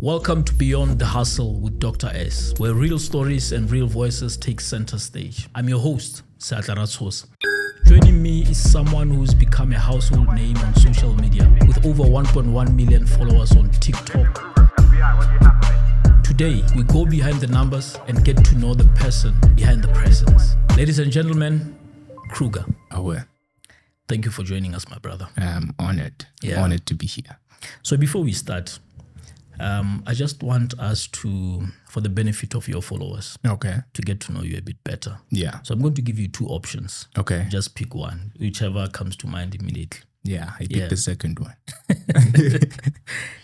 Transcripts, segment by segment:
Welcome to Beyond the Hustle with Dr. S, where real stories and real voices take center stage. I'm your host, Seatla Ratshosa. Joining me is someone who's become a household name on social media with over 1.1 million followers on TikTok. Today, we go behind the numbers and get to know the person behind the presence. Ladies and gentlemen, Kruggarr. Thank you for joining us, my brother. I'm honored. Honored to be here. So before we start, I just want us to, for the benefit of your followers, to get to know you a bit better. Yeah. So I'm going to give you two options. Okay. Just pick one, whichever comes to mind immediately. Yeah, I picked the second one.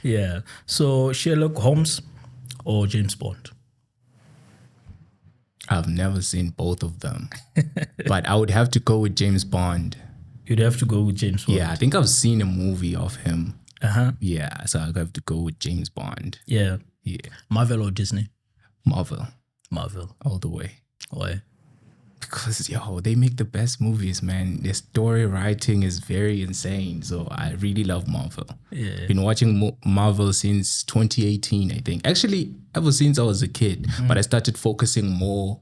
Yeah. So Sherlock, Holmes, or James Bond? I've never seen both of them, but I would have to go with James Bond. You'd have to go with James Bond. Yeah, I think I've seen a movie of him. Uh-huh. Yeah, so I'd have to go with James Bond. Yeah. Yeah. Marvel or Disney? Marvel. Marvel. All the way. Why? Because, they make the best movies, man. Their story writing is very insane. So I really love Marvel. Yeah. Been watching Marvel since 2018, I think. Actually, ever since I was a kid. But I started focusing more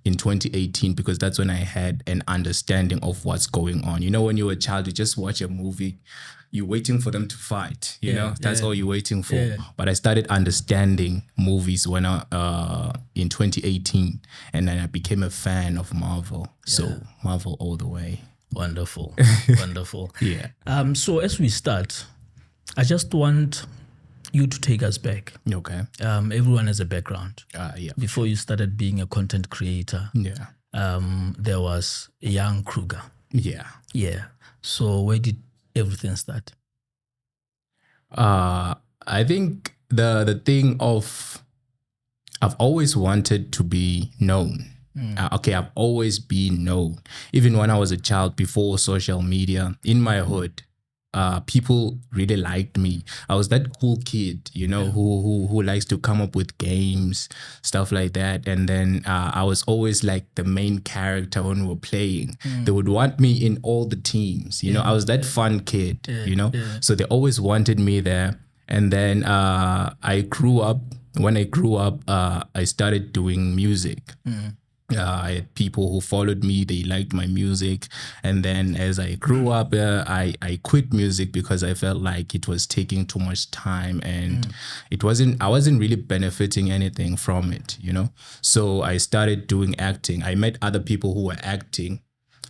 in 2018 because that's when I had an understanding of what's going on. You know, when you're a child, you just watch a movie, you're waiting for them to fight. You know, that's all you're waiting for. Yeah. But I started understanding movies when in 2018, and then I became a fan of Marvel. Yeah. So Marvel all the way. Wonderful, wonderful. Yeah. So as we start, I just want you to take us back. Okay. Everyone has a background. Yeah. Before you started being a content creator, there was a young Kruggarr. Yeah. Yeah. So where did everything start? I think the thing of I've always wanted to be known. I've always been known. Even when I was a child, before social media, in my hood, people really liked me. I was that cool kid, who likes to come up with games, stuff like that. And then I was always like the main character when we were playing. They would want me in all the teams. I was that fun kid, So they always wanted me there. And then I grew up. When I grew up, I started doing music. I had people who followed me, they liked my music. And then as I grew up, I quit music because I felt like it was taking too much time and I wasn't really benefiting anything from it, So I started doing acting. I met other people who were acting.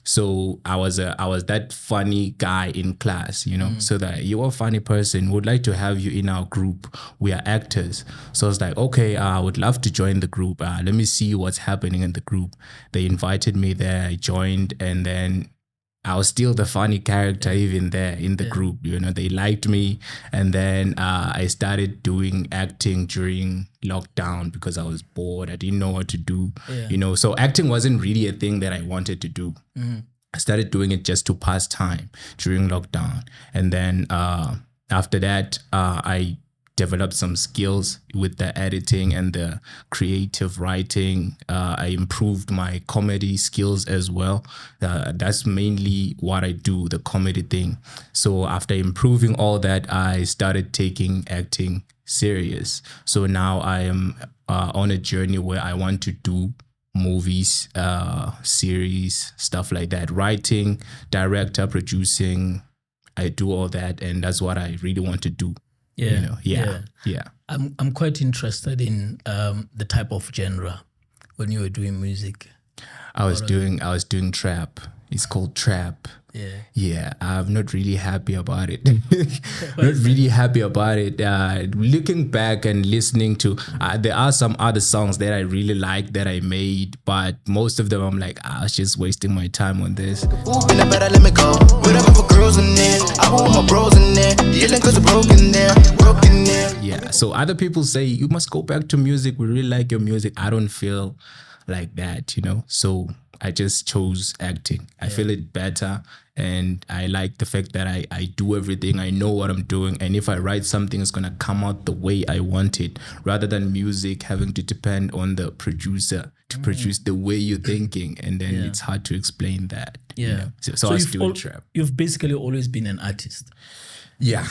So I was that funny guy in class, so that you're a funny person. Would like to have you in our group. We are actors. So I was like, okay, I would love to join the group. Let me see what's happening in the group. They invited me there. I joined, and then I was still the funny character even there in the group. They liked me. And then I started doing acting during lockdown because I was bored. I didn't know what to do, So acting wasn't really a thing that I wanted to do. I started doing it just to pass time during lockdown. And then after that, I developed some skills with the editing and the creative writing. I improved my comedy skills as well. That's mainly what I do, the comedy thing. So after improving all that, I started taking acting serious. So now I am on a journey where I want to do movies, series, stuff like that. Writing, director, producing, I do all that. And that's what I really want to do. Yeah. I'm quite interested in the type of genre when you were doing music. I was doing trap. It's called trap. Yeah. I'm not really happy about it. Looking back and listening to, there are some other songs that I really like that I made, but most of them I'm like, I was just wasting my time on this. Yeah. So other people say you must go back to music. We really like your music. I don't feel like that, So I just chose acting. I feel it better, and I like the fact that I do everything. I know what I'm doing, and if I write something, it's going to come out the way I want it, rather than music having to depend on the producer to produce the way you're thinking, and then it's hard to explain that. So I was doing trap. You've basically always been an artist. Yeah.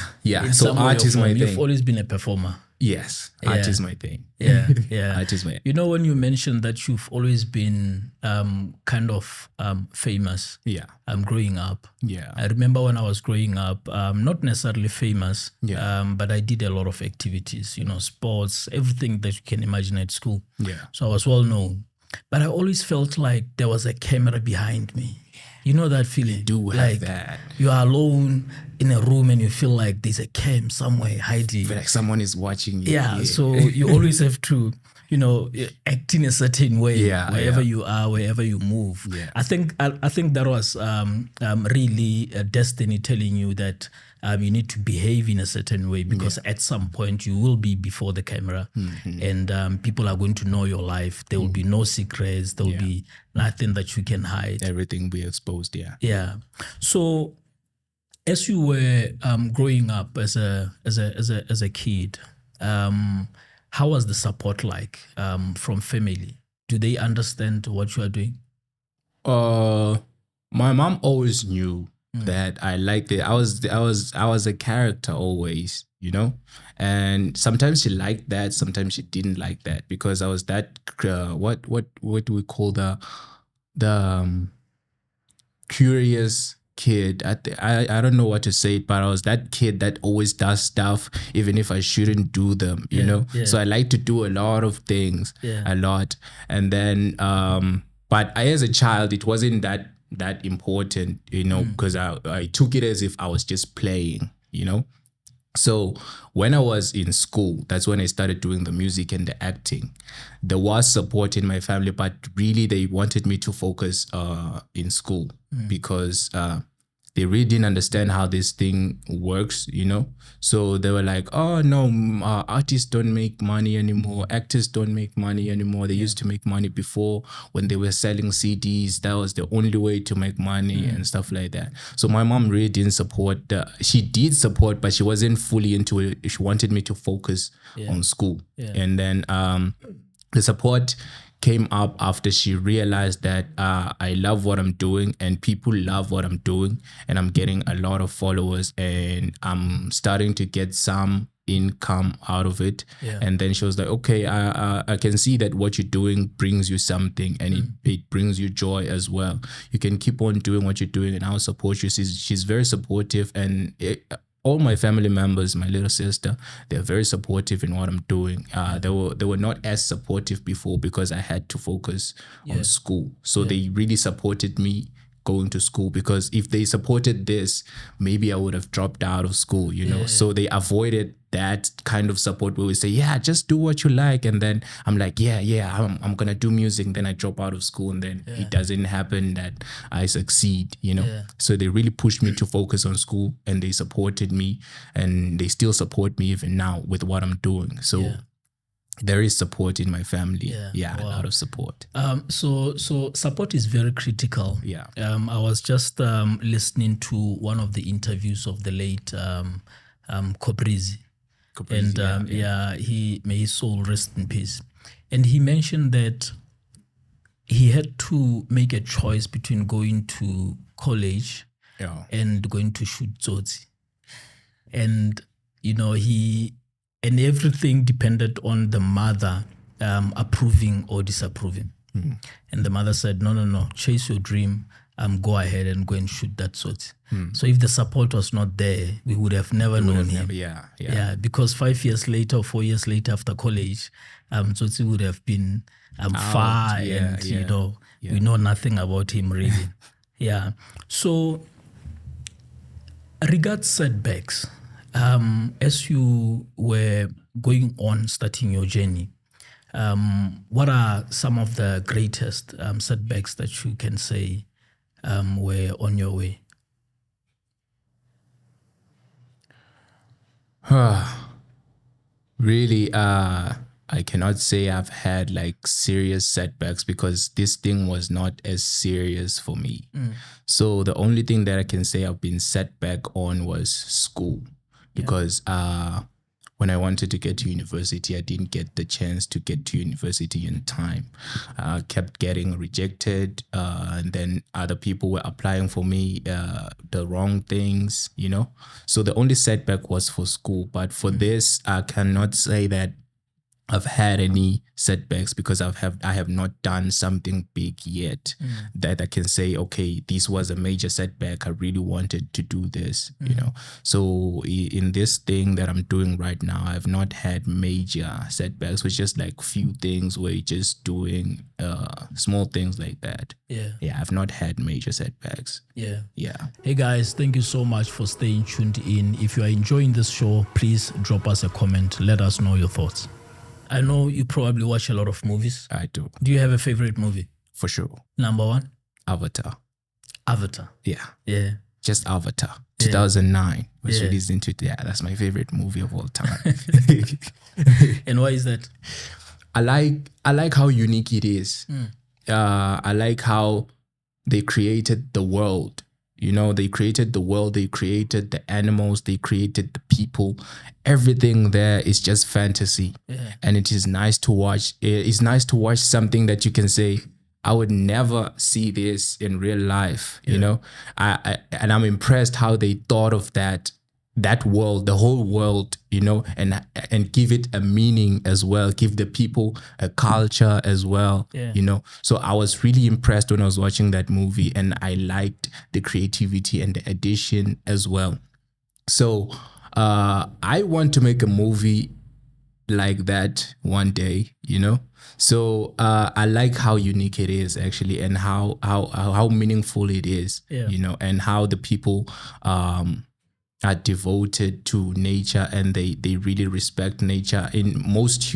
So art is my thing. You've always been a performer. Yes, art Yeah. is my thing. Yeah, yeah. Art is my. You know, when you mentioned that you've always been kind of famous Yeah, growing up. yeah, I remember when I was growing up, not necessarily famous, Yeah. but I did a lot of activities, you know, sports, everything that you can imagine at school. yeah. So I was well known. But I always felt like there was a camera behind me. You know that feeling? Do have like that. you are alone in a room and you feel like there's a cam somewhere hiding. Feel like someone is watching you. Yeah, so you always have to, you know, act in a certain way Yeah, wherever yeah. you are, wherever you move. Yeah. I think that was really a destiny telling you that you need to behave in a certain way because at some point you will be before the camera and people are going to know your life. There will be no secrets. There will be nothing that you can hide. Everything be exposed. Yeah. Yeah. So as you were growing up as a kid, how was the support like from family? Do they understand what you are doing? My mom always knew that I liked it. I was a character always, you know, and sometimes she liked that, sometimes she didn't like that because I was that what do we call the curious kid. I don't know what to say, but I was that kid that always does stuff even if I shouldn't do them, you know. So I like to do a lot of things, a lot, and then but as a child it wasn't that important, you know, because I took it as if I was just playing, you know. So when I was in school, that's when I started doing the music and the acting. There was support in my family, but really they wanted me to focus in school because they really didn't understand how this thing works, you know. So they were like, oh no, artists don't make money anymore. Actors don't make money anymore. They used to make money before when they were selling CDs. That was the only way to make money and stuff like that. So my mom really didn't support. She did support, but she wasn't fully into it. She wanted me to focus on school. And then the support came up after she realized that I love what I'm doing and people love what I'm doing and I'm getting a lot of followers and I'm starting to get some income out of it. And then she was like, okay, I can see that what you're doing brings you something and it brings you joy as well. You can keep on doing what you're doing and I'll support you. She's very supportive and all my family members, my little sister, they're very supportive in what I'm doing. They were not as supportive before because I had to focus on school. So they really supported me going to school because if they supported this, maybe I would have dropped out of school, you know. So they avoided that kind of support where we say, yeah, just do what you like. And then I'm like, I'm going to do music. And then I drop out of school and then it doesn't happen that I succeed, you know. So they really pushed me to focus on school and they supported me and they still support me even now with what I'm doing. So there is support in my family. A lot of support. So support is very critical. I was just listening to one of the interviews of the late Kobrizi. And he, may his soul rest in peace. And he mentioned that he had to make a choice between going to college and going to shoot Tsotsi. And, you know, and everything depended on the mother approving or disapproving. And the mother said, no, chase your dream. Go ahead and go and shoot that Tsotsi. So if the support was not there, we would have never known him. Because 5 years later or 4 years later after college, Tsotsi would have been far and, you know, we know nothing about him really. So regards setbacks, as you were going on starting your journey, what are some of the greatest setbacks that you can say were on your way? Really, I cannot say I've had like serious setbacks because this thing was not as serious for me. So the only thing that I can say I've been set back on was school because when when I wanted to get to university, I didn't get the chance to get to university in time. Kept getting rejected, and then other people were applying for me the wrong things, you know. So the only setback was for school. But for this, I cannot say that I've had any setbacks because I have not done something big yet that I can say, okay, this was a major setback. I really wanted to do this, you know. So in this thing that I'm doing right now, I've not had major setbacks. It's just like few things where you're just doing small things like that. Yeah, I've not had major setbacks. Yeah. Hey guys, thank you so much for staying tuned in. If you are enjoying this show, please drop us a comment. Let us know your thoughts. I know you probably watch a lot of movies. I do. Do you have a favorite movie? For sure. Number one? Avatar. Yeah. Just Avatar. 2009 was released into that's my favorite movie of all time. And why is that? I like how unique it is. I like how they created the world. You know, they created the world, they created the animals, they created the people. Everything there is just fantasy. And it is nice to watch. It's nice to watch something that you can say, I would never see this in real life, you know. And I'm impressed how they thought of that world, the whole world, you know, and give it a meaning as well, give the people a culture as well, you know. So I was really impressed when I was watching that movie, and I liked the creativity and the addition as well. So I want to make a movie like that one day, you know. So I like how unique it is actually, and how meaningful it is, you know, and how the people are devoted to nature, and they really respect nature. In most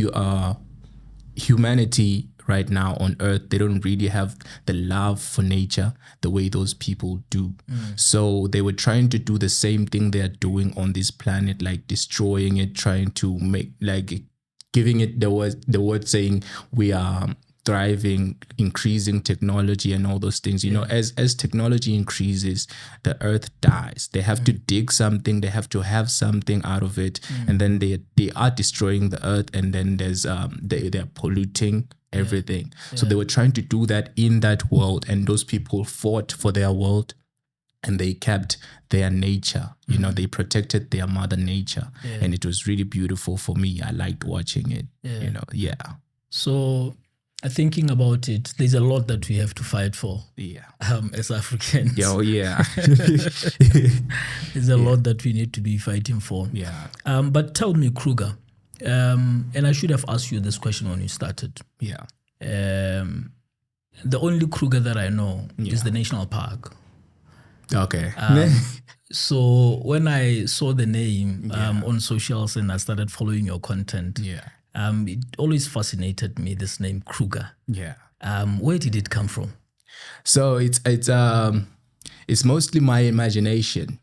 humanity right now on earth, they don't really have the love for nature the way those people do. So they were trying to do the same thing they're doing on this planet, like destroying it, trying to make, like giving it the word saying we are thriving, increasing technology and all those things. You know, as technology increases, the earth dies. They have to dig something, they have to have something out of it, and then they are destroying the earth, and then there's they're polluting everything. So they were trying to do that in that world, and those people fought for their world, and they kept their nature, you know, they protected their mother nature, and it was really beautiful for me. I liked watching it, you know. So thinking about it, there's a lot that we have to fight for as Africans. There's a lot that we need to be fighting for. But tell me, Kruggarr, and I should have asked you this question when you started. The only Kruggarr that I know is the national park. Okay. So when I saw the name on socials and I started following your content, it always fascinated me, this name Kruggarr. Where did it come from? So it's mostly my imagination.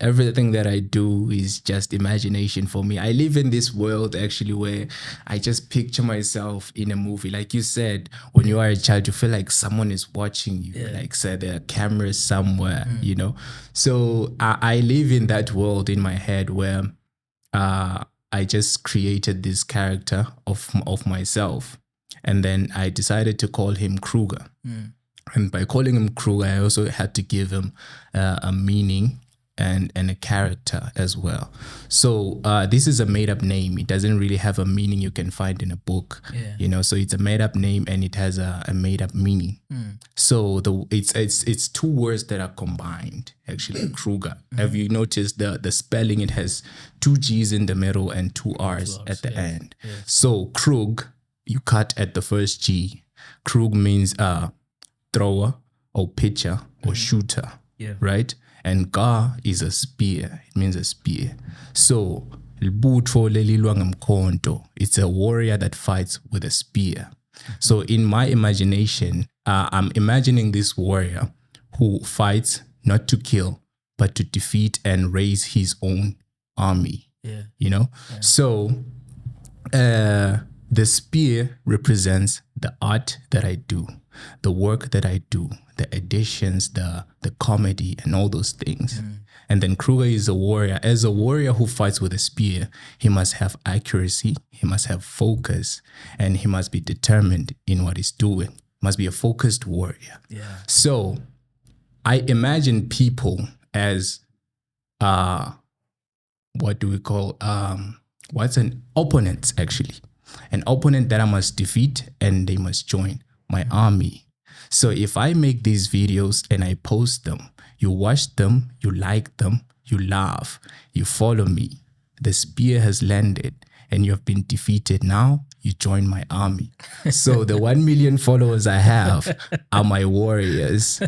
Everything that I do is just imagination for me. I live in this world actually where I just picture myself in a movie. Like you said, when you are a child, you feel like someone is watching you. Like say there are cameras somewhere, you know. So I live in that world in my head where I just created this character of myself, and then I decided to call him Kruggarr. And by calling him Kruggarr, I also had to give him a meaning and a character as well. So this is a made-up name. It doesn't really have a meaning you can find in a book, you know. So it's a made-up name, and it has a made-up meaning. So it's two words that are combined, actually. Kruggarr. Have you noticed the spelling? It has two G's in the middle and two R's at the end. So Krug, you cut at the first G. Krug means thrower or pitcher or shooter, right? And Gar is a spear. It means a spear. So it's a warrior that fights with a spear. So in my imagination, I'm imagining this warrior who fights not to kill, but to defeat and raise his own army. You know? So the spear represents the art that I do, the work that I do, the additions, the comedy, and all those things. And then Kruggarr is a warrior. As a warrior who fights with a spear, he must have accuracy, he must have focus, and he must be determined in what he's doing. Must be a focused warrior. Yeah. So I imagine people as what do we call what's an opponent, actually. An opponent that I must defeat, and they must join my army. So if I make these videos and I post them, you watch them, you like them, you laugh, you follow me, the spear has landed and you have been defeated. Now you join my army. So the 1 million followers I have are my warriors.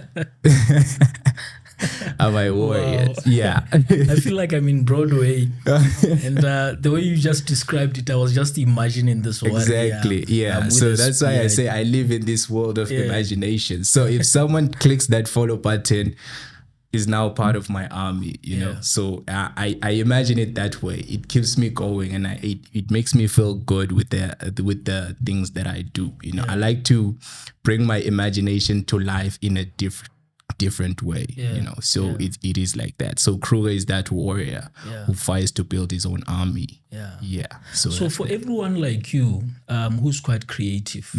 Are my warriors. Wow. Yeah. I feel like I'm in Broadway. And the way you just described it, I was just imagining this warrior. Exactly. Yeah. So that's why I say I live in this world of imagination. So if someone clicks that follow button, is now part of my army, you know. So I imagine it that way. It keeps me going, and it makes me feel good with the things that I do. You know, I like to bring my imagination to life in a different way. You know, so it is like that. So Kruggarr is that warrior who fights to build his own army. Yeah. So for everyone like you, who's quite creative,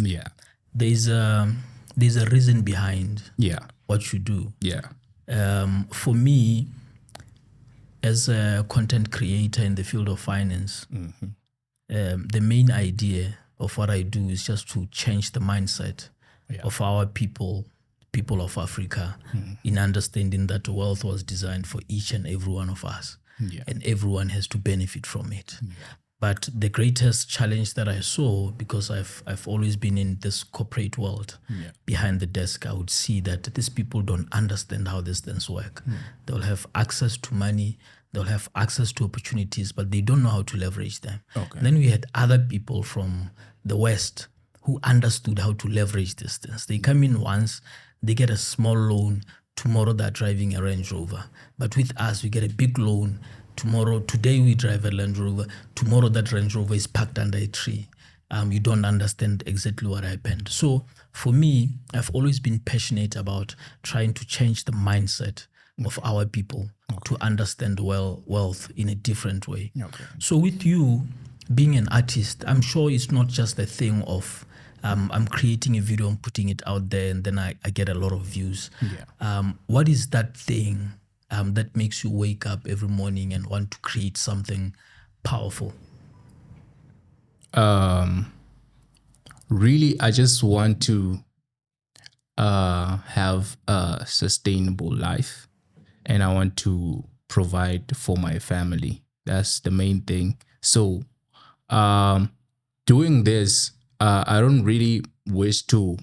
there's a reason behind what you do. For me, as a content creator in the field of finance, the main idea of what I do is just to change the mindset of our people of Africa, in understanding that wealth was designed for each and every one of us, and everyone has to benefit from it. But the greatest challenge that I saw, because I've always been in this corporate world, behind the desk, I would see that these people don't understand how these things work. They'll have access to money, they'll have access to opportunities, but they don't know how to leverage them. And then we had other people from the West who understood how to leverage these things. They come in once, they get a small loan, tomorrow they're driving a Range Rover. But with us, we get a big loan. Today we drive a Land Rover. Tomorrow that Range Rover is parked under a tree. You don't understand exactly what happened. So for me, I've always been passionate about trying to change the mindset of our people to understand wealth in a different way. So with you being an artist, I'm sure it's not just a thing of I'm creating a video and putting it out there, and then I get a lot of views. What is that thing that makes you wake up every morning and want to create something powerful? Really, I just want to have a sustainable life, and I want to provide for my family. That's the main thing. So doing this, I don't really wish to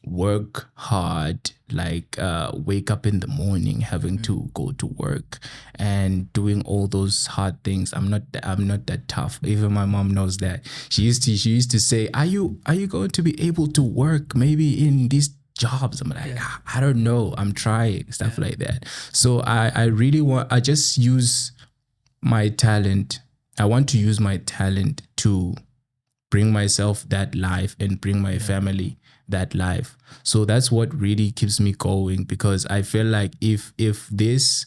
work hard, like wake up in the morning having to go to work and doing all those hard things. I'm not that tough. Even my mom knows that. She used to say, are you going to be able to work maybe in these jobs? I'm like, I don't know, I'm trying, stuff like that. So I just use my talent. I want to use my talent to bring myself that life and bring my family that life. So that's what really keeps me going, because I feel like if this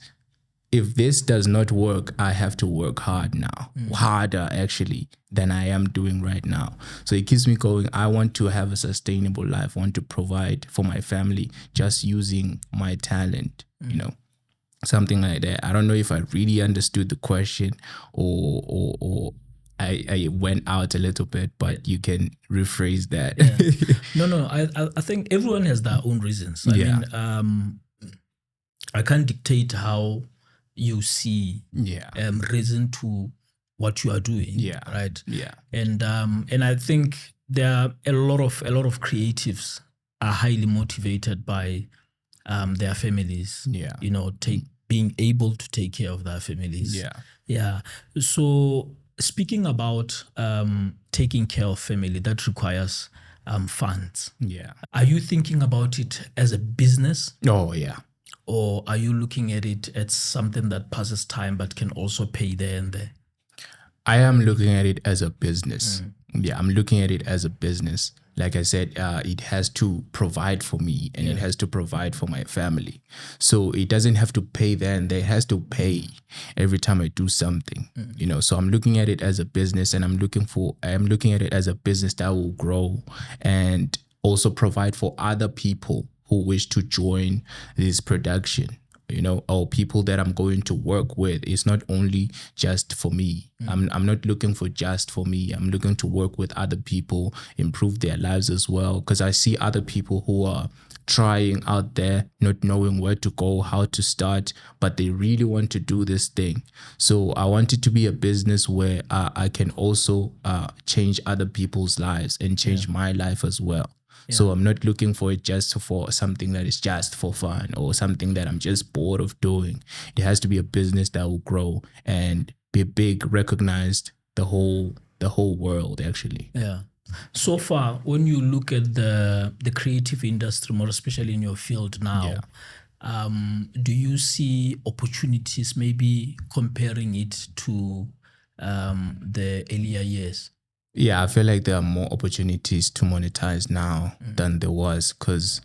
does not work, I have to work hard now, harder actually than I am doing right now. So it keeps me going. I want to have a sustainable life. I want to provide for my family just using my talent, you know, something like that. I don't know if I really understood the question or I went out a little bit, but you can rephrase that. No, I think everyone has their own reasons. I mean, I can't dictate how you see reason to what you are doing. Right. And I think there are a lot of creatives are highly motivated by their families. You know, being able to take care of their families. So speaking about taking care of family, that requires funds. Are you thinking about it as a business? Oh, yeah. Or are you looking at it as something that passes time but can also pay there and there? I am looking at it as a business. I'm looking at it as a business. like I said, it has to provide for me and it has to provide for my family. So it doesn't have to pay then, there has to pay every time I do something, you know. So I'm looking at it as a business, and I'm looking at it as a business that will grow and also provide for other people who wish to join this production, you know, or people that I'm going to work with. It's not only just for me. I'm not looking for just for me. I'm looking to work with other people, improve their lives as well, because I see other people who are trying out there, not knowing where to go, how to start, but they really want to do this thing. So I want it to be a business where I can also change other people's lives and change my life as well. So I'm not looking for it just for something that is just for fun or something that I'm just bored of doing. It has to be a business that will grow and be big, recognized the whole world, actually. Yeah. So far, when you look at the creative industry, more especially in your field now, do you see opportunities, maybe comparing it to the earlier years? Yeah, I feel like there are more opportunities to monetize now than there was, because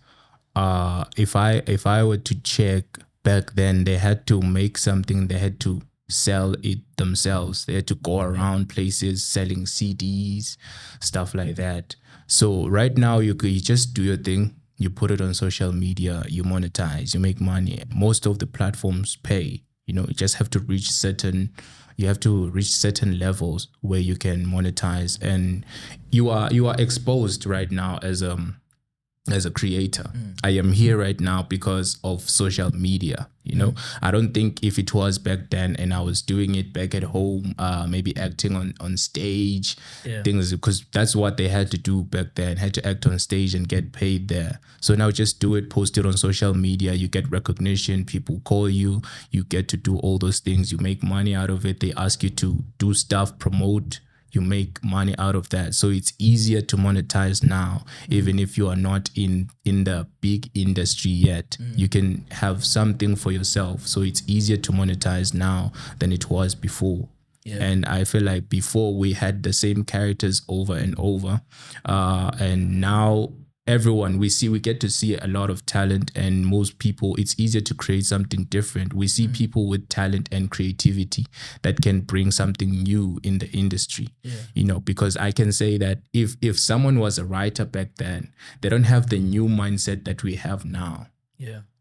if I were to check back then, they had to make something, they had to sell it themselves. They had to go around places selling CDs, stuff like that. So right now you just do your thing, you put it on social media, you monetize, you make money. Most of the platforms pay. You know, you just have to reach certain levels where you can monetize, and you are exposed right now as a creator. I am here right now because of social media. You know, I don't think if it was back then and I was doing it back at home, maybe acting on stage, things, because that's what they had to do back then, had to act on stage and get paid there. So now just do it, post it on social media, you get recognition, people call you, you get to do all those things, you make money out of it. They ask you to do stuff, promote, you make money out of that. So it's easier to monetize now, even if you are not in the big industry yet. You can have something for yourself. So it's easier to monetize now than it was before. And I feel like before we had the same characters over and over, and now we get to see a lot of talent, and most people, it's easier to create something different. We see people with talent and creativity that can bring something new in the industry. You know, because I can say that if someone was a writer back then, they don't have the new mindset that we have now.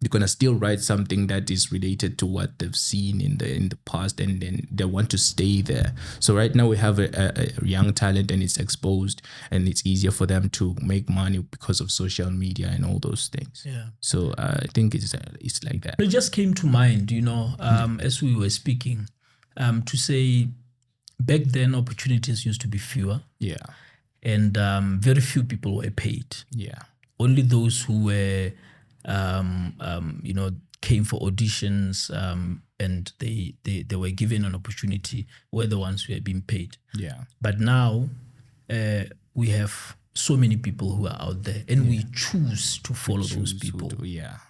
They're gonna still write something that is related to what they've seen in the past, and then they want to stay there. So right now we have a young talent, and it's exposed, and it's easier for them to make money because of social media and all those things. So I think it's like that. It just came to mind, you know, as we were speaking, to say back then opportunities used to be fewer. And very few people were paid. Only those who were you know, came for auditions, and they were given an opportunity, were the ones who had been paid. But now we have so many people who are out there, and we choose to follow those people.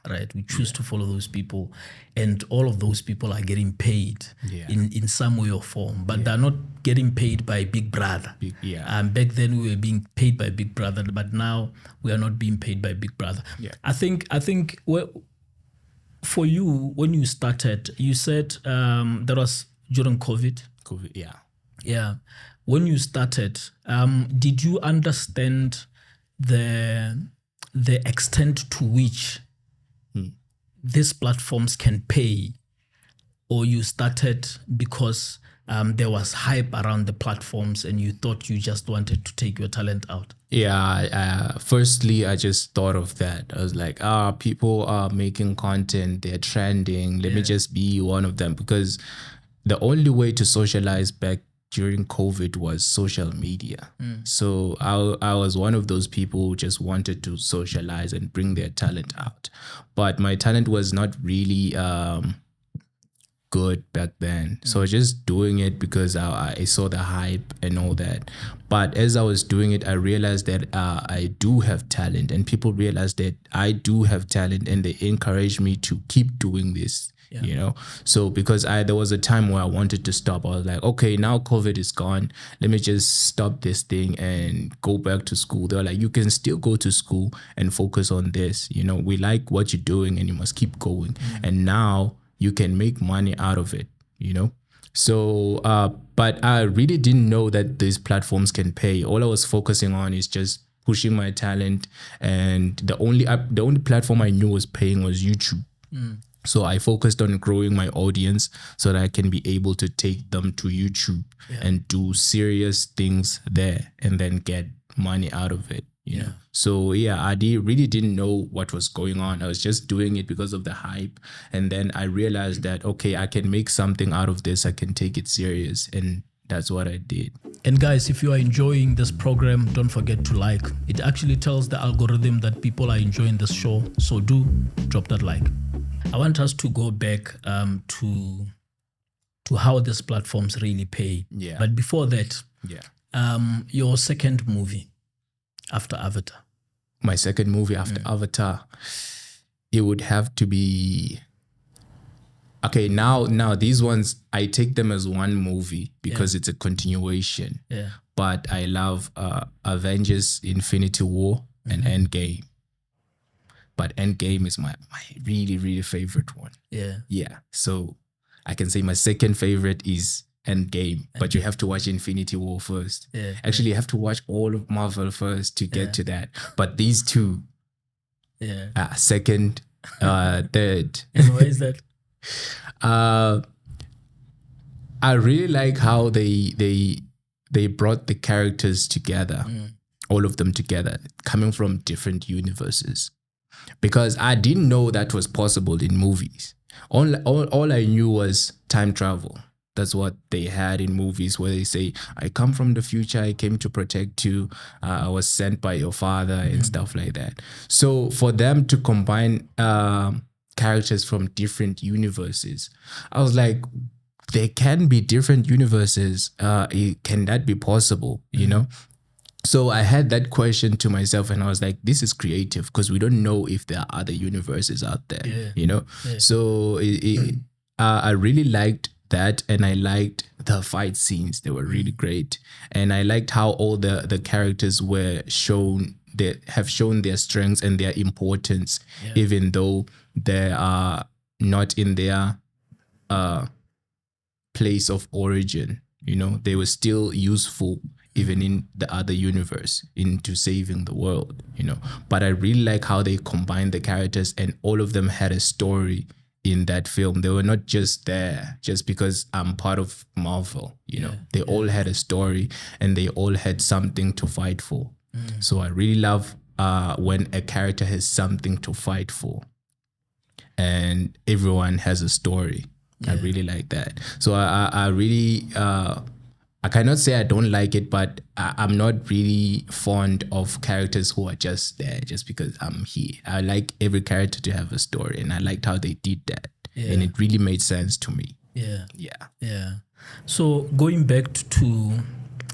Right? We choose to follow those people, and all of those people are getting paid in some way or form, but they're not getting paid by Big Brother. Back then we were being paid by Big Brother, but now we are not being paid by Big Brother. I think for you, when you started, you said that was during COVID. When you started, did you understand the extent to which these platforms can pay, or you started because there was hype around the platforms and you thought you just wanted to take your talent out? Firstly, I just thought of that. I was like, people are making content, they're trending, let me just be one of them, because the only way to socialize back during COVID was social media. So I was one of those people who just wanted to socialize and bring their talent out. But my talent was not really good back then. So I was just doing it because I saw the hype and all that. But as I was doing it, I realized that I do have talent, and people realized that I do have talent, and they encouraged me to keep doing this. you know. So because there was a time where I wanted to stop. I was like, okay, now COVID is gone. Let me just stop this thing and go back to school. They were like, you can still go to school and focus on this. You know, we like what you're doing and you must keep going. And now you can make money out of it, you know. So, but I really didn't know that these platforms can pay. All I was focusing on is just pushing my talent, and the only platform I knew was paying was YouTube. So I focused on growing my audience so that I can be able to take them to YouTube and do serious things there and then get money out of it. You know? So yeah, I really didn't know what was going on. I was just doing it because of the hype. And then I realized that, okay, I can make something out of this. I can take it serious. And that's what I did. And guys, if you are enjoying this program, don't forget to like. It actually tells the algorithm that people are enjoying this show. So do drop that like. I want us to go back to how these platforms really pay. Yeah. But before that, your second movie after Avatar. My second movie after Avatar, it would have to be... Okay, now these ones, I take them as one movie because it's a continuation. Yeah. But I love Avengers Infinity War and Endgame. But Endgame is my really, really favorite one. Yeah. Yeah. So I can say my second favorite is Endgame, but you have to watch Infinity War first. Yeah. Actually, you have to watch all of Marvel first to get to that. But these two, second, third. And why is that? I really like how they brought the characters together, all of them together, coming from different universes. Because I didn't know that was possible in movies. All I knew was time travel. That's what they had in movies where they say, I come from the future, I came to protect you, I was sent by your father and stuff like that. So for them to combine characters from different universes, I was like, there can be different universes. Can that be possible? You know? So I had that question to myself and I was like, this is creative because we don't know if there are other universes out there, you know? So I really liked that, and I liked the fight scenes. They were really great. And I liked how all the characters were shown, they have shown their strengths and their importance, even though they are not in their place of origin. You know, they were still useful even in the other universe into saving the world, you know. But I really like how they combined the characters and all of them had a story in that film. They were not just there just because I'm part of Marvel, you know. They all had a story and they all had something to fight for. So I really love when a character has something to fight for and everyone has a story. I really like that. So I really... I cannot say I don't like it, but I'm not really fond of characters who are just there just because I'm here. I like every character to have a story, and I liked how they did that. And it really made sense to me. Yeah. So going back to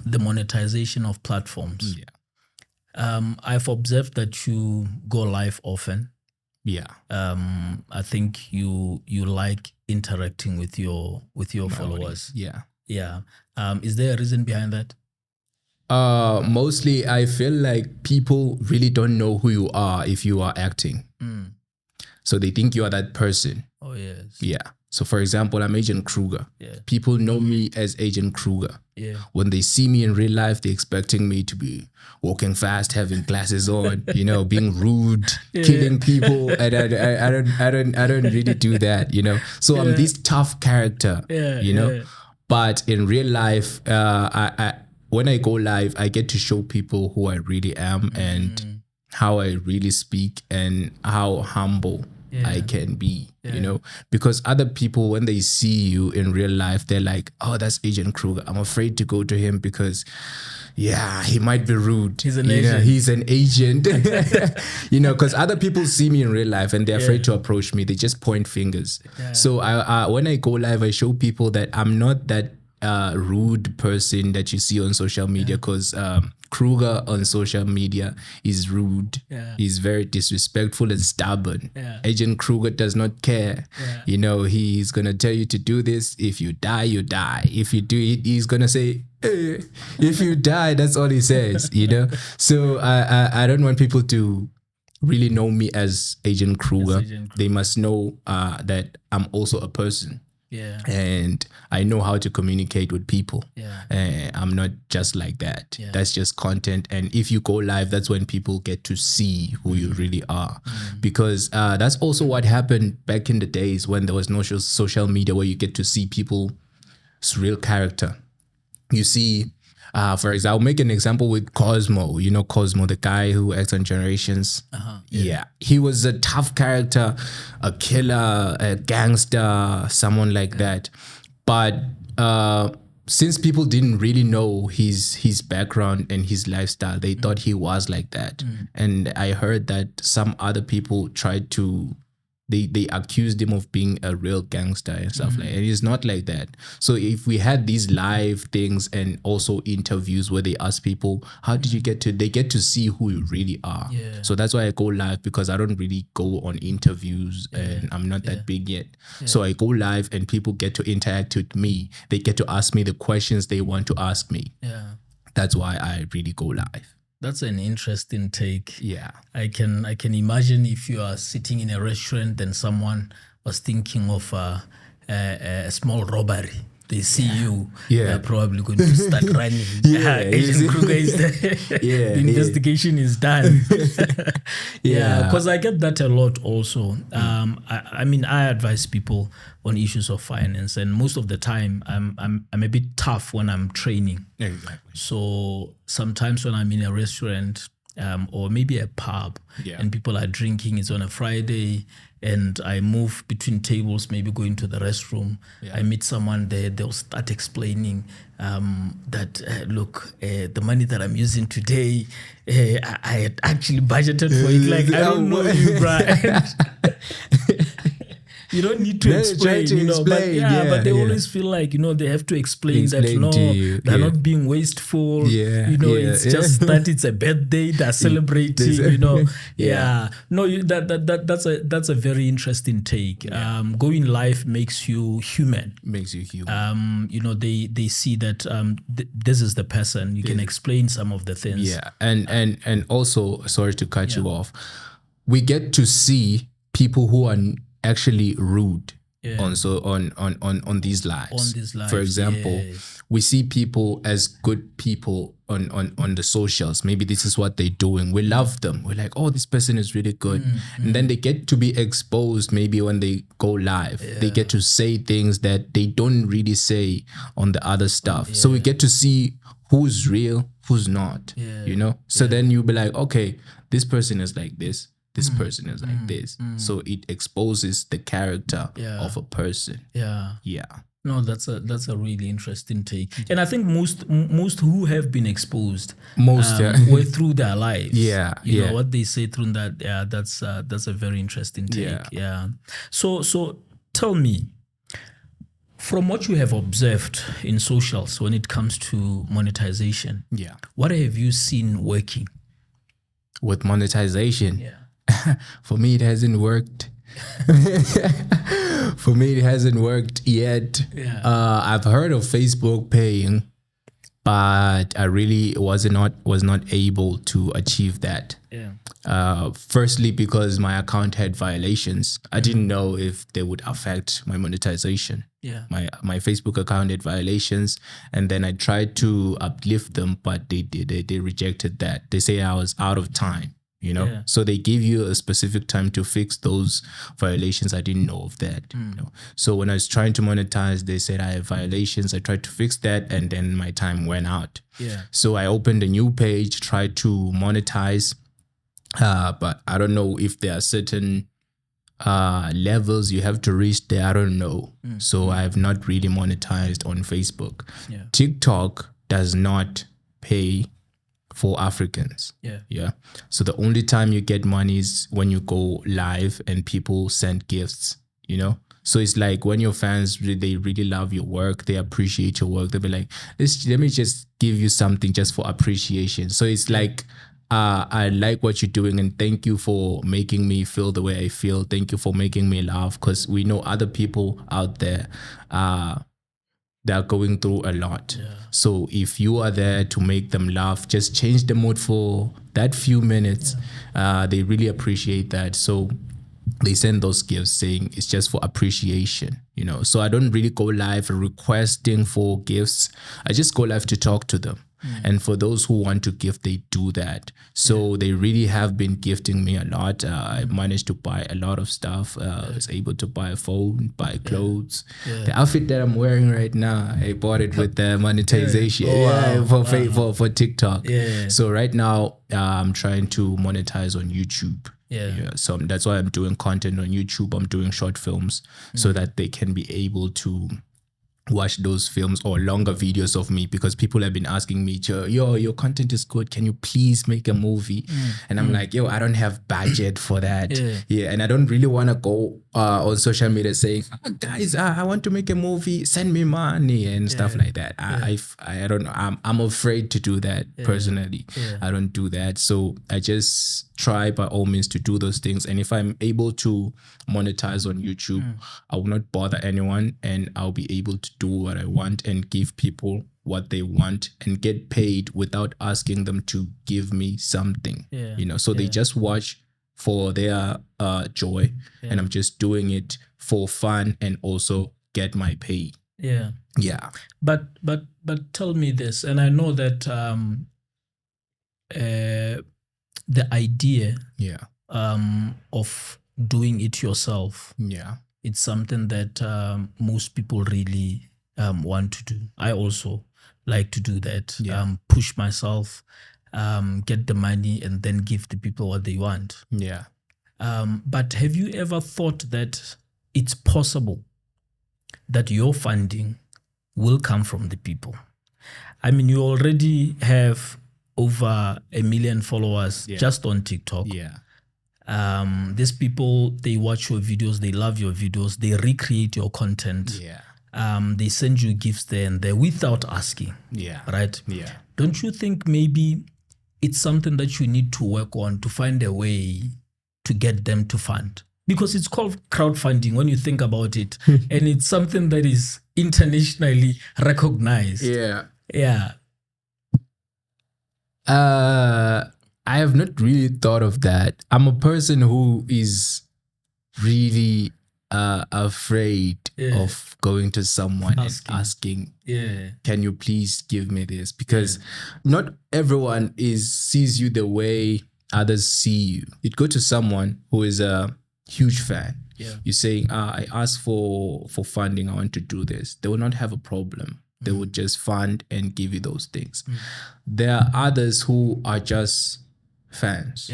the monetization of platforms, I've observed that you go live often. I think you like interacting with your followers. Is there a reason behind that? Mostly I feel like people really don't know who you are if you are acting. So they think you are that person. Oh yes. Yeah. So for example, I'm Agent Kruggarr. People know me as Agent Kruggarr. When they see me in real life, they're expecting me to be walking fast, having glasses on, you know, being rude, killing people. And I don't really do that, you know. So I'm this tough character, you know. But in real life, when I go live, I get to show people who I really am and how I really speak and how humble I can be, you know, because other people, when they see you in real life, they're like, oh, that's Agent Kruggarr. I'm afraid to go to him because, he might be rude. He's an agent. He's an agent, you know, because other people see me in real life and they're afraid to approach me. They just point fingers. So when I go live, I show people that I'm not that rude person that you see on social media, because Kruggarr on social media is rude. Yeah. He's very disrespectful and stubborn. Yeah. Agent Kruggarr does not care. Yeah. You know, he's going to tell you to do this. If you die, you die. If you do it, he's going to say, hey, if you die, that's all he says, you know? So I don't want people to really know me as Agent Kruggarr. They must know that I'm also a person. Yeah. And I know how to communicate with people. Yeah. I'm not just like that. Yeah. That's just content. And if you go live, that's when people get to see who you really are. Because that's also what happened back in the days when there was no social media, where you get to see people's real character. You see, for example, I'll make an example with Cosmo. You know Cosmo, the guy who acts on Generations. Yeah, he was a tough character, a killer, a gangster, someone like that. But since people didn't really know his background and his lifestyle, they thought he was like that. And I heard that some other people tried to, they accused him of being a real gangster and stuff like that. And he's not like that. So if we had these live things and also interviews where they ask people, how did you get to, they get to see who you really are. Yeah. So that's why I go live, because I don't really go on interviews and I'm not that big yet. So I go live and people get to interact with me. They get to ask me the questions they want to ask me. Yeah. That's why I really go live. That's an interesting take. Yeah. I can imagine if you are sitting in a restaurant and someone was thinking of a small robbery. They see you, they're probably going to start running. Agent Kruggarr is there. The investigation is done. Because I get that a lot also. I mean, I advise people on issues of finance, and most of the time I'm a bit tough when I'm training. Exactly. So sometimes when I'm in a restaurant or maybe a pub and people are drinking, it's on a Friday, and I move between tables, maybe going to the restroom. I meet someone there, they'll start explaining that, look, the money that I'm using today, I had actually budgeted for it. Like, I don't know you, Brian. You don't need to explain, but they always feel like, they have to explain that, no, they're not being wasteful. It's just that it's a birthday, they're celebrating, No, that's a very interesting take. Going live makes you human. They see that this is the person. You can explain some of the things. Yeah, and also, sorry to cut you off, we get to see people who are actually rude on these lives. For example, we see people as good people on the socials. Maybe this is what they're doing. We love them. We're like, oh, this person is really good. And then they get to be exposed. Maybe when they go live, they get to say things that they don't really say on the other stuff. So we get to see who's real, who's not, So then you'll be like, okay, this person is like this. This person is like this. So it exposes the character of a person. Yeah. No, that's a really interesting take. And I think most who have been exposed were through their lives. You know what they say through that. That's a very interesting take. So tell me, from what you have observed in socials when it comes to monetization, what have you seen working? With monetization? For me, it hasn't worked. For me, it hasn't worked yet. I've heard of Facebook paying, but I really was not able to achieve that. Firstly, because my account had violations. I didn't know if they would affect my monetization. My Facebook account had violations, and then I tried to uplift them, but they rejected that. They say I was out of time. So they give you a specific time to fix those violations. I didn't know of that. So when I was trying to monetize, they said I have violations. I tried to fix that, and then my time went out. So I opened a new page, tried to monetize, but I don't know if there are certain levels you have to reach there. I don't know. So I have not really monetized on Facebook. TikTok does not pay for Africans. So the only time you get money is when you go live and people send gifts, So it's like when your fans, they really love your work, they appreciate your work, they'll be like, let me just give you something just for appreciation. So it's like, I like what you're doing, and thank you for making me feel the way I feel. Thank you for making me laugh, because we know other people out there, they are going through a lot. So if you are there to make them laugh, just change the mood for that few minutes. They really appreciate that. So they send those gifts saying it's just for appreciation, you know. So I don't really go live requesting for gifts. I just go live to talk to them. And for those who want to gift, they do that. So they really have been gifting me a lot. I managed to buy a lot of stuff. I was able to buy a phone, buy clothes. The outfit that I'm wearing right now, I bought it with the monetization for TikTok. So right now, I'm trying to monetize on YouTube. So that's why I'm doing content on YouTube. I'm doing short films so that they can be able to watch those films or longer videos of me, because people have been asking me, yo, your content is good, can you please make a movie? And I'm like, yo, I don't have budget for that. And I don't really want to go on social media saying, guys, I want to make a movie, send me money and stuff like that. I don't know, I'm afraid to do that personally. I don't do that. So I just try by all means to do those things, and if I'm able to monetize on YouTube, I will not bother anyone, and I'll be able to do what I want and give people what they want and get paid without asking them to give me something. You know, so they just watch for their joy, and I'm just doing it for fun and also get my pay. But tell me this, and I know that the idea of doing it yourself, it's something that most people really want to do. I also like to do that, push myself, get the money, and then give the people what they want. But have you ever thought that it's possible that your funding will come from the people? I mean, you already have over 1 million followers just on TikTok. These people, they watch your videos, they love your videos, they recreate your content. They send you gifts there and there without asking. Right? Don't you think maybe it's something that you need to work on to find a way to get them to fund? Because it's called crowdfunding when you think about it. And it's something that is internationally recognized. I have not really thought of that. I'm a person who is really afraid of going to someone and asking, can you please give me this? Because not everyone sees you the way others see you. You'd go to someone who is a huge fan. You're saying, I asked for funding, I want to do this. They will not have a problem. They would just fund and give you those things. There are others who are just fans.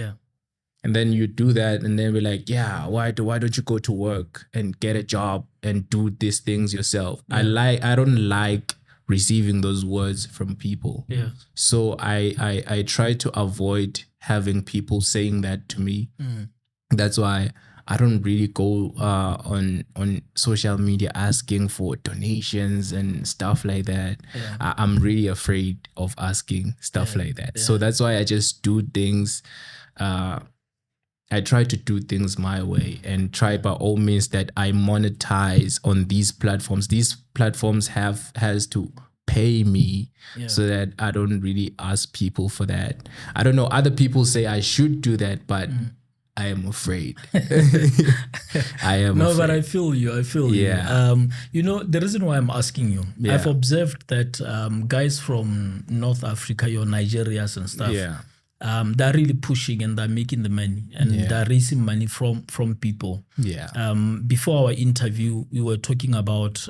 And then you do that and then we're like, why don't you go to work and get a job and do these things yourself? I don't like receiving those words from people. So I try to avoid having people saying that to me. That's why I don't really go on social media asking for donations and stuff like that. I'm really afraid of asking stuff like that. So that's why I just do things. I try to do things my way and try by all means that I monetize on these platforms. These platforms has to pay me so that I don't really ask people for that. I don't know. Other people say I should do that, but I am afraid. No, but I feel you. You know, the reason why I'm asking you, I've observed that guys from North Africa, your Nigerians and stuff, they're really pushing and they're making the money and they're raising money from people. Before our interview, we were talking about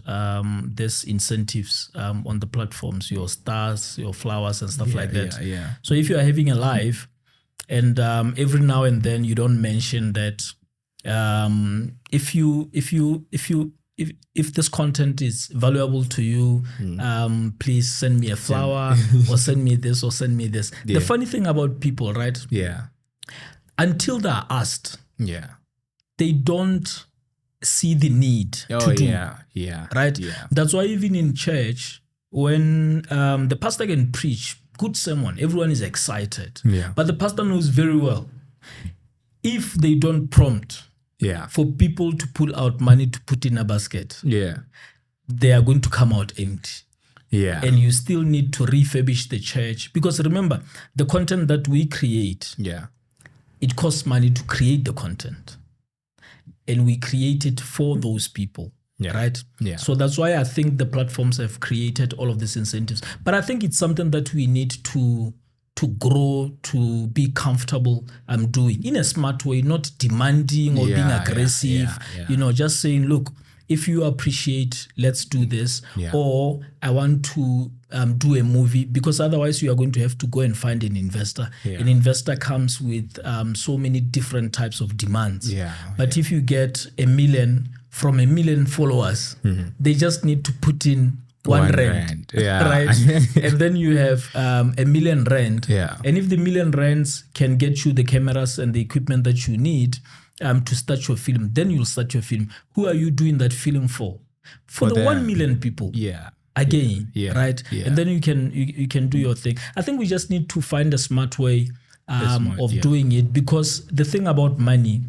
this incentives on the platforms, your stars, your flowers and stuff like that. So if you are having a live and every now and then you don't mention that if this content is valuable to you, please send me a flower or send me this or send me this. The funny thing about people, right? Until they're asked, they don't see the need to do. Yeah. Right? Yeah. That's why even in church, when the pastor can preach good sermon, everyone is excited. Yeah. But the pastor knows very well, if they don't prompt for people to pull out money to put in a basket, they are going to come out empty. Yeah. And you still need to refurbish the church. Because remember, the content that we create, it costs money to create the content. And we create it for those people. Right? Yeah. So that's why I think the platforms have created all of these incentives. But I think it's something that we need to grow, to be comfortable doing in a smart way, not demanding or being aggressive. Just saying, look, if you appreciate, let's do this. Or I want to do a movie, because otherwise you are going to have to go and find an investor. An investor comes with so many different types of demands. But if you get from 1 million followers, they just need to put in 1 rand. Right? And then you have 1 million rand. And if the 1 million rands can get you the cameras and the equipment that you need to start your film, then you'll start your film. Who are you doing that film for? For the 1 million people. Again, right? And then you can do your thing. I think we just need to find a smart way of doing it, because the thing about money,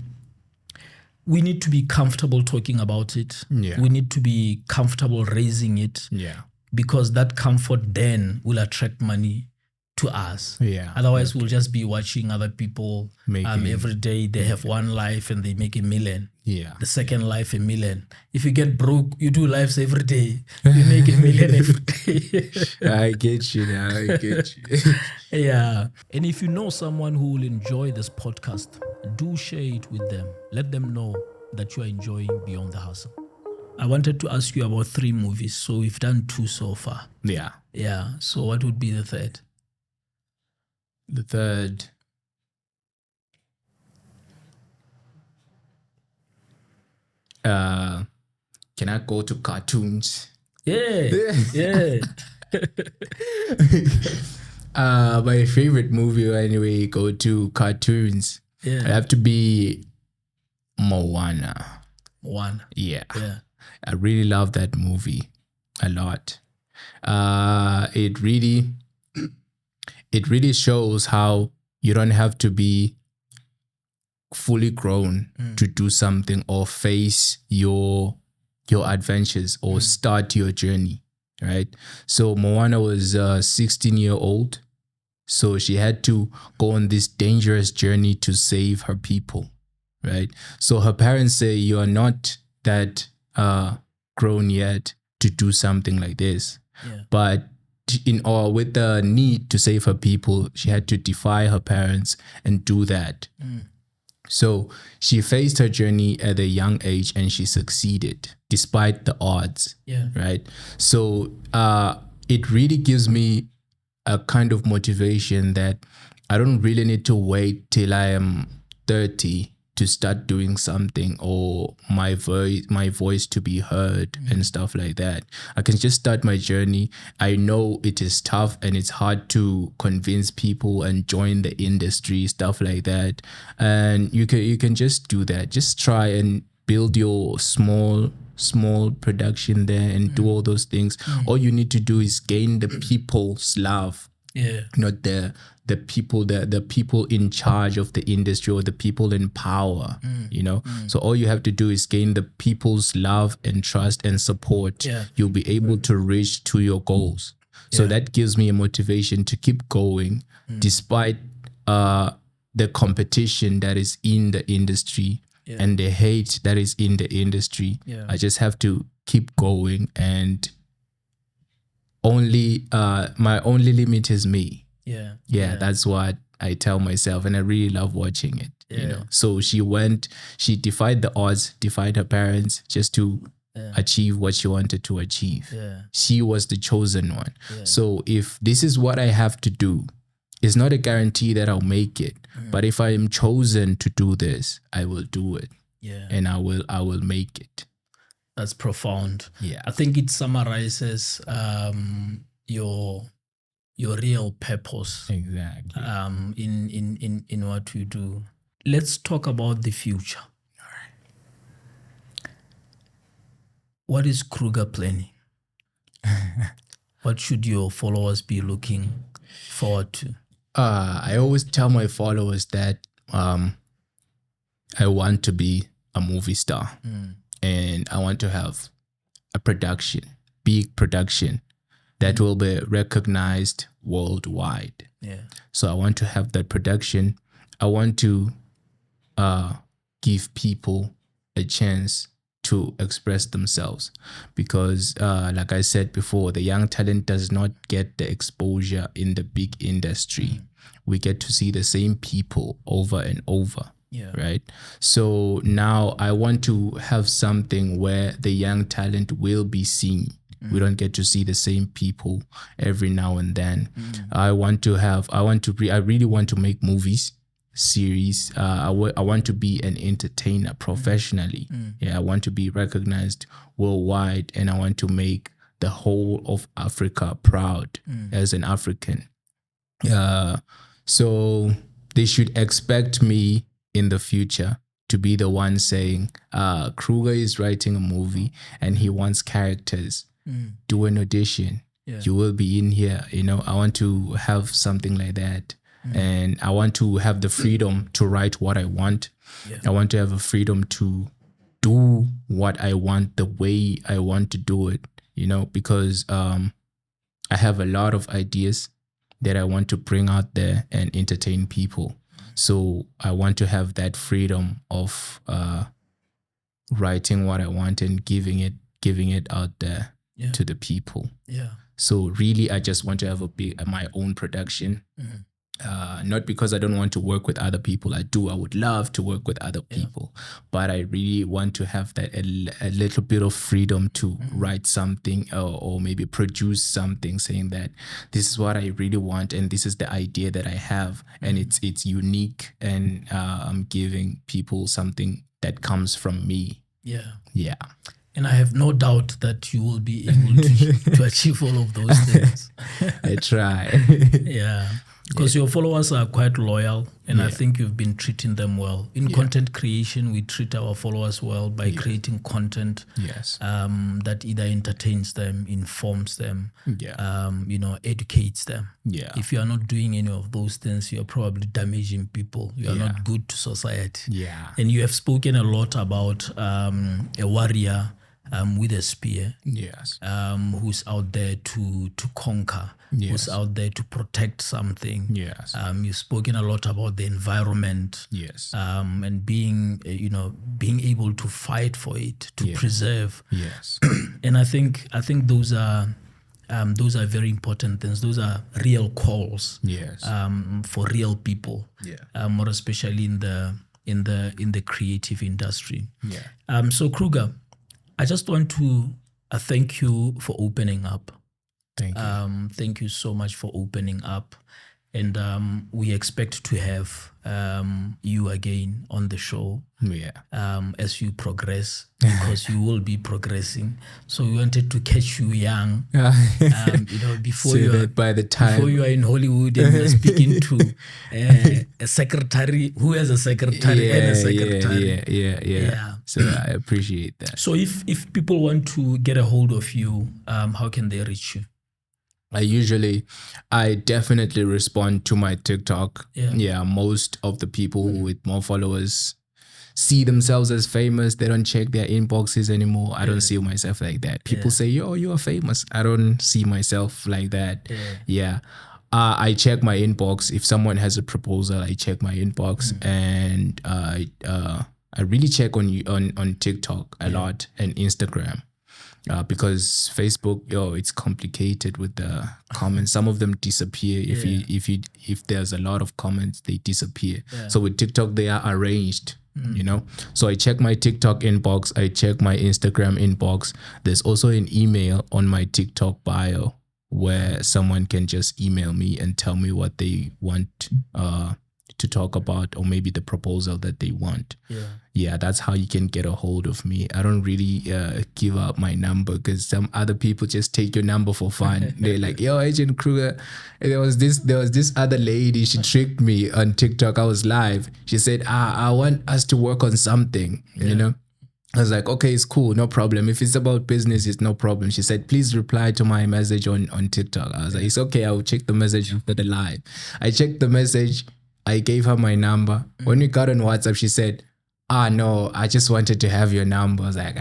we need to be comfortable talking about it. We need to be comfortable raising it. Because that comfort then will attract money to us. Otherwise, we'll just be watching other people every day. They have one life and they make 1 million. The second life, 1 million. If you get broke, you do lives every day. You make 1 million every day. I get you now. I get you. And if you know someone who will enjoy this podcast, do share it with them. Let them know that you are enjoying Beyond the Hustle. I wanted to ask you about 3 movies. So we've done 2 so far. So what would be the third? The third, can I go to cartoons? My favorite movie, anyway, go to cartoons. I have to be Moana. I really love that movie a lot. It really shows how you don't have to be fully grown to do something or face your adventures or start your journey, right? So Moana was 16-year-old. So she had to go on this dangerous journey to save her people, right? So her parents say, you are not that grown yet to do something like this. But with the need to save her people, she had to defy her parents and do that. So she faced her journey at a young age and she succeeded despite the odds, right? So it really gives me a kind of motivation that I don't really need to wait till I am 30 to start doing something, or my voice to be heard and stuff like that. I can just start my journey. I know it is tough and it's hard to convince people and join the industry, stuff like that. And you can just do that. Just try and build your small production there and do all those things. All you need to do is gain the people's love. Not the people in charge of the industry or the people in power, So all you have to do is gain the people's love and trust and support. You'll be able to reach to your goals. So that gives me a motivation to keep going despite the competition that is in the industry and the hate that is in the industry. I just have to keep going, and my only limit is me. That's what I tell myself, and I really love watching it. So she defied the odds, defied her parents just to achieve what she wanted to achieve. She was the chosen one. So if this is what I have to do, it's not a guarantee that I'll make it, but if I am chosen to do this, I will do it. And I will make it. That's profound. I think it summarizes your real purpose. Exactly. In what you do. Let's talk about the future. what is Kruggarr planning? What should your followers be looking forward to? I always tell my followers that I want to be a movie star, and I want to have a production, big production that will be recognized worldwide. Yeah. So I want to have that production. I want to give people a chance to express themselves, because like I said before, the young talent does not get the exposure in the big industry. We get to see the same people over and over. Yeah. Right. So now I want to have something where the young talent will be seen. We don't get to see the same people every now and then. I really want to make movies, series. I want to be an entertainer professionally. Yeah, I want to be recognized worldwide, and I want to make the whole of Africa proud as an African. So they should expect me in the future to be the one saying, Kruggarr is writing a movie and he wants characters. Do an audition. You will be in here. I want to have something like that. And I want to have the freedom to write what I want. I want to have a freedom to do what I want the way I want to do it, because I have a lot of ideas that I want to bring out there and entertain people. So I want to have that freedom of writing what I want and giving it out there to the people. Yeah. So really, I just want to have my own production. Not because I don't want to work with other people. I do. I would love to work with other people, but I really want to have that a little bit of freedom to write something or maybe produce something, saying that this is what I really want and this is the idea that I have, and it's unique, and I'm giving people something that comes from me. Yeah. And I have no doubt that you will be able to achieve all of those things. I try. Yeah. Because your followers are quite loyal, and I think you've been treating them well. In content creation, we treat our followers well by creating content that either entertains them, informs them, educates them. If you are not doing any of those things, you're probably damaging people. You are not good to society. And you have spoken a lot about a warrior with a spear, who's out there to conquer, who's out there to protect something. You've spoken a lot about the environment, and being able to fight for it, to preserve. And I think those are very important things. Those are real calls for real people, more especially in the creative industry. So Kruggarr, I just want to thank you for opening up. Thank you. Thank you so much for opening up. And we expect to have you again on the show as you progress, because you will be progressing. So we wanted to catch you young, before you are in Hollywood and you're speaking to a secretary who has a secretary and a secretary. Yeah. So I appreciate that. So if people want to get a hold of you, how can they reach you? I definitely respond to my TikTok. Most of the people with more followers see themselves as famous. They don't check their inboxes anymore. I don't see myself like that. People say, yo, you are famous. I don't see myself like that. I check my inbox. If someone has a proposal, I check my inbox, and I really check on TikTok a lot, and Instagram. Because Facebook, it's complicated with the comments. Some of them disappear. If there's a lot of comments, they disappear. So with TikTok, they are arranged. So I check my TikTok inbox. I check my Instagram inbox. There's also an email on my TikTok bio where someone can just email me and tell me what they want to talk about, or maybe the proposal that they want. That's how you can get a hold of me. I don't really give out my number, because some other people just take your number for fun. They're like, yo, Agent Kruggarr, there was this other lady, she tricked me on TikTok. I was live. She said, I want us to work on something, I was like, okay, it's cool, no problem. If it's about business, it's no problem. She said, please reply to my message on TikTok. I was like, it's okay, I'll check the message after the live. I checked the message, I gave her my number. When we got on WhatsApp, she said, no, I just wanted to have your number. I was like,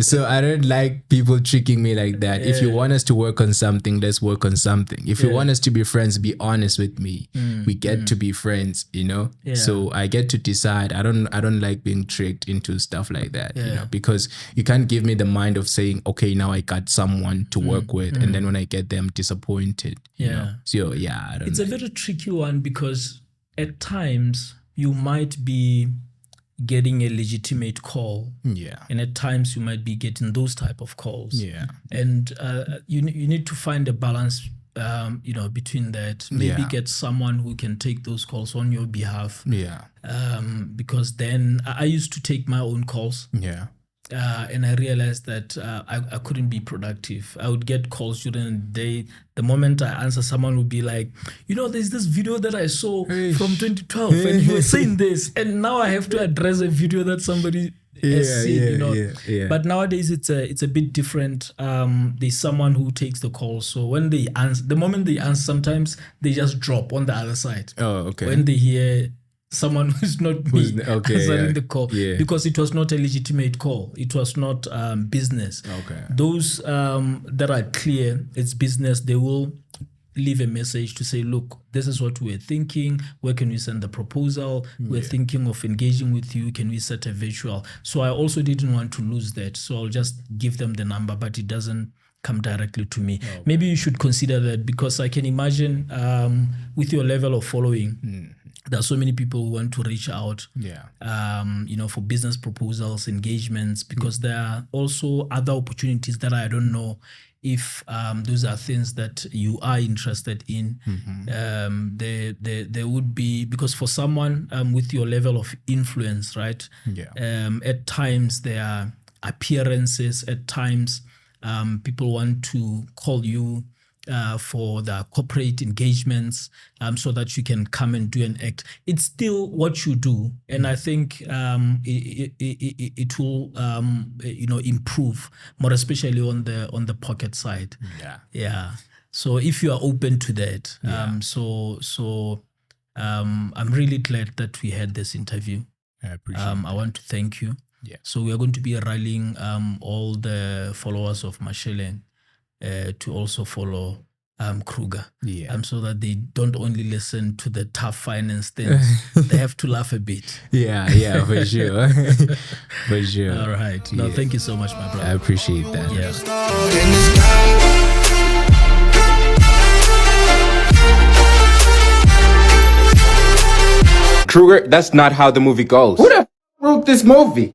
so I don't like people tricking me like that. If you want us to work on something, let's work on something. If you want us to be friends, be honest with me. We get to be friends, you know. So I get to decide. I don't like being tricked into stuff like that, you know, because you can't give me the mind of saying, okay, now I got someone to work with, and then when I get them disappointed, you know. So I don't. It's a very tricky one because at times you might be getting a legitimate call, and at times you might be getting those type of calls, and you need to find a balance, you know, between that. Maybe get someone who can take those calls on your behalf, because then I used to take my own calls, and I realized that I couldn't be productive. I would get calls during the day. The moment I answer, someone would be like, you know, there's this video that I saw from 2012 and you were saying this, and now I have to address a video that somebody has seen, you know. But nowadays it's a bit different. There's someone who takes the call. So when they answer, the moment they answer, sometimes they just drop on the other side. Oh, okay. When they hear someone who's not me answering the call, because it was not a legitimate call. It was not business. Those that are clear, it's business, they will leave a message to say, look, this is what we're thinking. Where can we send the proposal? We're thinking of engaging with you. Can we set a virtual? So I also didn't want to lose that. So I'll just give them the number, but it doesn't come directly to me. Maybe you should consider that, because I can imagine with your level of following, there are so many people who want to reach out, you know, for business proposals, engagements, because there are also other opportunities that I don't know if those are things that you are interested in. There would be, because for someone with your level of influence, right? At times there are appearances, at times people want to call you for the corporate engagements, so that you can come and do an act. It's still what you do, and I think it will you know, improve more, especially on the pocket side. So if you are open to that, I'm really glad that we had this interview. I appreciate I want to thank you. So we are going to be rallying all the followers of Mochela to also follow Kruggarr, so that they don't only listen to the tough finance things. They have to laugh a bit. For sure. For sure. All right. No, thank you so much, my brother. I appreciate that. Kruggarr, that's not how the movie goes. Who the f wrote this movie?